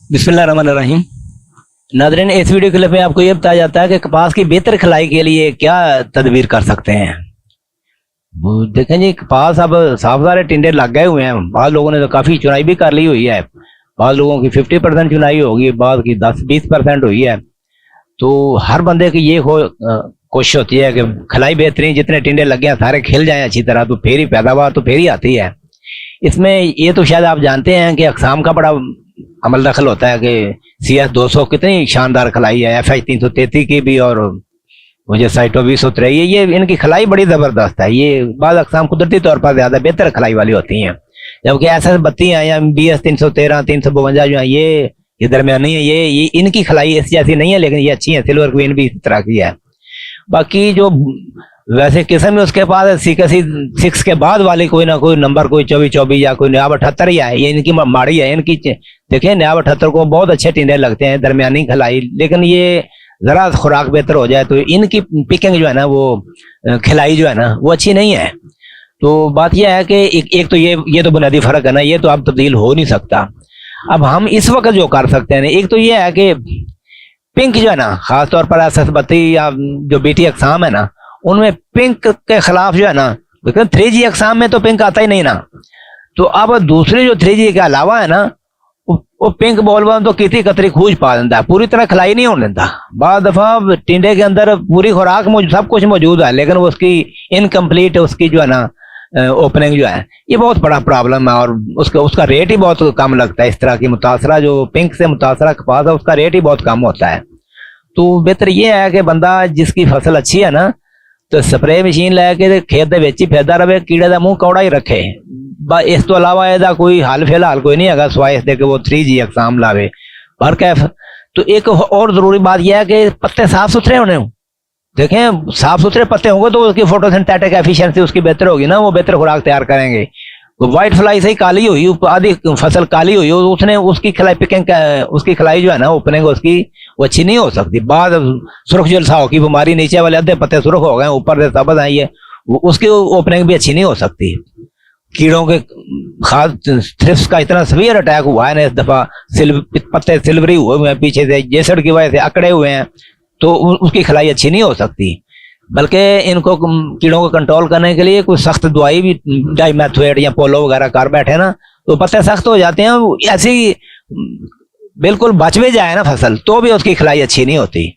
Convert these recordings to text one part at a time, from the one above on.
बिस्मिल्लाहिर्रहमानिर्रहीम। नाज़रीन, इस वीडियो क्लिप में आपको ये बताया जाता है कि कपास की बेहतर खिलाई के लिए क्या तदबीर कर सकते हैं। वो देखें जी, कपास अब साफ सारे टिंडे लग गए हुए हैं। बाद लोगों ने तो काफ़ी चुनाई भी कर ली हुई है। बाद लोगों की 50% चुनाई होगी, बाद की 10-20% हुई है। तो हर बंदे की ये कोशिश होती है कि खिलाई बेहतरीन, जितने टिंडे लगे हैं सारे खिल जाएं अच्छी तरह, तो फिर ही पैदावार तो फिर ही आती है। इसमें ये तो शायद आप जानते हैं कि अक़साम का बड़ा अमल दखल होता है कि CS 200 कितनी शानदार खिलाई है, FH 333 की भी, और मुझे साइटो 20 ये इनकी खिलाई बड़ी ज़बरदस्त है। ये बाद अक़साम कुदरती तौर पर ज़्यादा बेहतर खिलाई वाली होती हैं, जबकि SS 32 हैं या BS 313 352 जो है ये दरमियानी है। ये इनकी खिलाई इस जैसी नहीं है, लेकिन ये अच्छी है। सिल्वर क्वीन भी इस तरह की है। बाकी जो वैसे किस्म में उसके पास CKC 6 के बाद वाले कोई ना कोई नंबर, कोई 24-24 या कोई 79-78 ही है, ये इनकी माड़ी है। इनकी देखिए 79-78 को बहुत अच्छे टिंडे लगते हैं, दरमियानी खिलाई। लेकिन ये ज़रा खुराक बेहतर हो जाए तो इनकी पिकिंग जो है ना, वो खिलाई जो है ना, वो अच्छी नहीं है। तो बात यह है कि एक तो ये तो बुनियादी फ़र्क है ना, ये तो अब तब्दील हो नहीं सकता। अब हम इस वक्त जो कर सकते हैं, एक तो ये है कि पिंक जो है ना, ख़ासतौर पर SS 32 या जो BT अक़साम है ना, उनमें पिंक के खिलाफ जो है ना, लेकिन 3G अक़साम में तो पिंक आता ही नहीं ना। तो अब दूसरे जो 3G के अलावा है ना, वो पिंक बॉल तो कितनी कतरी खूज पा देता है, पूरी तरह खिलाई नहीं होने देता। बाद दफ़ा टिंडे के अंदर पूरी खुराक सब कुछ मौजूद है, लेकिन उसकी इनकम्प्लीट उसकी जो है ना ओपनिंग जो है, ये बहुत बड़ा प्रॉब्लम है। और उसका रेट ही बहुत कम लगता है। इस तरह की मुतासरा जो पिंक से मुतासरा कपास है, उसका रेट ही बहुत कम होता है। तो बेहतर ये है कि बंदा जिसकी फसल अच्छी है ना, तो स्प्रे मशीन लैके खेत दे विच ही फिरदा रहे, कीड़े का मुंह कौड़ा ही रखे। इस तो अलावा ਇਹਦਾ कोई हाल फिलहाल कोई नहीं है सिवाय इसके कि वो 3G अक़साम लावे। पर कैफ तो एक और ज़रूरी बात यह है कि पत्ते साफ सुथरे होने हों। देखें, साफ सुथरे पत्ते होंगे तो उसकी फोटोसिंथेटिक एफिशिएंसी उसकी बेहतर होगी ना, वो बेहतर खुराक तैयार करेंगे। वाइट फ्लाई से ही काली हुई, आधी फसल काली हुई, उसने उसकी खिलाई पिकिंग उसकी खिलाई जो है ना, ओपनिंग उसकी वो अच्छी नहीं हो सकती। बाद सुर्ख जुलसाओं की बीमारी, नीचे वाले आधे पत्ते सुर्ख हो गए, ऊपर से सबज आई है, उसकी ओपनिंग भी अच्छी नहीं हो सकती। कीड़ों के खास थ्रिप्स का इतना सवियर अटैक हुआ है ना इस दफा, पत्ते सिल्वरी हुए हैं पीछे से, जेसड़ की वजह से अकड़े हुए हैं, तो उसकी खिलाई अच्छी नहीं हो सकती। बल्कि इनको कीड़ों को कंट्रोल करने के लिए कोई सख्त दवाई भी, डाइमेथोएट या पोलो वगैरह कर बैठे ना, तो पत्ते सख्त हो जाते हैं। ऐसी बिल्कुल बच भी जाए ना फसल, तो भी उसकी खिलाई अच्छी नहीं होती।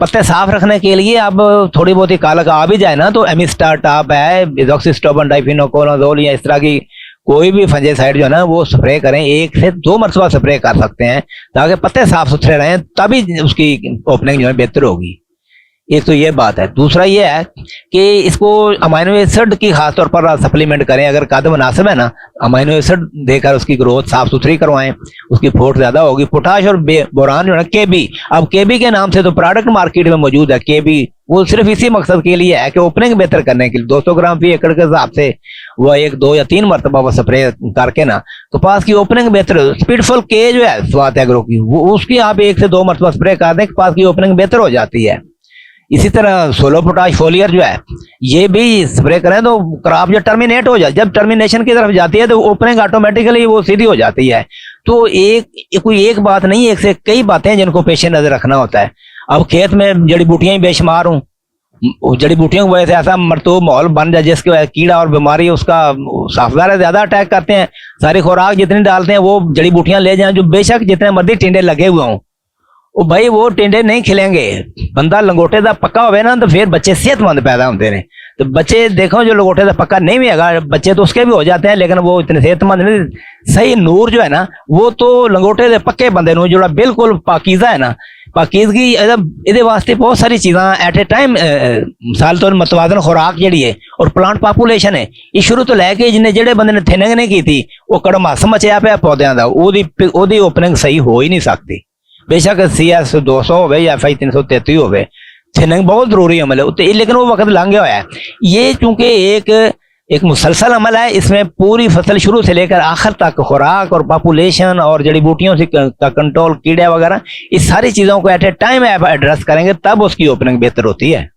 पत्ते साफ रखने के लिए अब थोड़ी बहुत ही कालक आ भी जाए ना, तो एमिस्टार टॉप है, एज़ोक्सिस्ट्रोबिन डाइफिनोकोनाज़ोल या इस तरह की कोई भी फंजीसाइड जो है ना, वो स्प्रे करें। 1 से 2 मरतबा स्प्रे कर सकते हैं, ताकि पत्ते साफ सुथरे रहें, तभी उसकी ओपनिंग जो है बेहतर होगी। एक तो ये बात है। दूसरा ये है कि इसको अमाइनो एसिड की खासतौर पर सप्लीमेंट करें, अगर कद मुनासिब है ना, अमाइनो एसिड देकर उसकी ग्रोथ साफ सुथरी करवाएं, उसकी फोर्स ज्यादा होगी। पोटाश और बोरान जो है KB, अब KB के नाम से तो प्रोडक्ट मार्केट में मौजूद है। KB वो सिर्फ इसी मकसद के लिए है कि ओपनिंग बेहतर करने के लिए 200 ग्राम फी एकड़ के हिसाब से वह 1, 2 या 3 मरतबा वो स्प्रे करके ना कपास की ओपनिंग बेहतर। स्पीडफुल K जो है स्वात एग्रो की, वो उसकी आप 1 से 2 मरतबा स्प्रे कर दें, कपास की ओपनिंग बेहतर हो जाती है। इसी तरह सोलो पोटाश फोलियर जो है, ये भी स्प्रे करें तो क्रॉप जो टर्मिनेट हो जाए, जब टर्मिनेशन की तरफ जाती है तो ओपनिंग ऑटोमेटिकली वो सीधी हो जाती है। तो कोई एक बात नहीं, एक से कई बातें जिनको पेश नजर रखना होता है। अब खेत में जड़ी बूटियां ही बेशुमार हूँ, जड़ी बूटियों की वजह से ऐसा मरतूब माहौल बन जाए जिसकी वजह कीड़ा और बीमारी उसका साफदार ज्यादा अटैक करते हैं। सारी खुराक जितनी डालते हैं वो जड़ी बूटियां ले जाएं, जो बेशक जितने मर्जी टिंडे लगे हुए हों, वो भाई वो टिंडे नहीं खिलेंगे। बंदा लंगोटे का पक्का होवे ना, तो फिर बच्चे सेहतमंद पैदा होते हैं। तो बच्चे देखो जो लंगोटे का पक्का नहीं भी है, बच्चे तो उसके भी हो जाते हैं, लेकिन वो इतने सेहतमंद नहीं। सही नूर जो है ना, वो तो लंगोटे के पक्के बंदे जो बिल्कुल पाकीज़ा है ना, पाकीज़गी ये वास्ते बहुत सारी चीज़ा एट ए टाइम, मिसाल तौर मतवाजन खुराक जी है और प्लांट पॉपूलेशन है, ये शुरू तो लैके जिन्हें जेडे बंदे ने थिनिंग नहीं की थी, वो कड़मास मचिया पे पौधों का, ओदी ओपनिंग सही हो ही नहीं सकती। बेशक CS 200 हो या FH 333 हो, थिनिंग बहुत जरूरी अमल है, लेकिन वो वक्त लंघ गया है। ये चूंकि एक मुसलसल अमल है, इसमें पूरी फसल शुरू से लेकर आखिर तक खुराक और पॉपुलेशन और जड़ी बूटियों से का कंट्रोल, कीड़े वगैरह, इस सारी चीज़ों को एट ए टाइम एड्रेस करेंगे, तब उसकी ओपनिंग बेहतर होती है।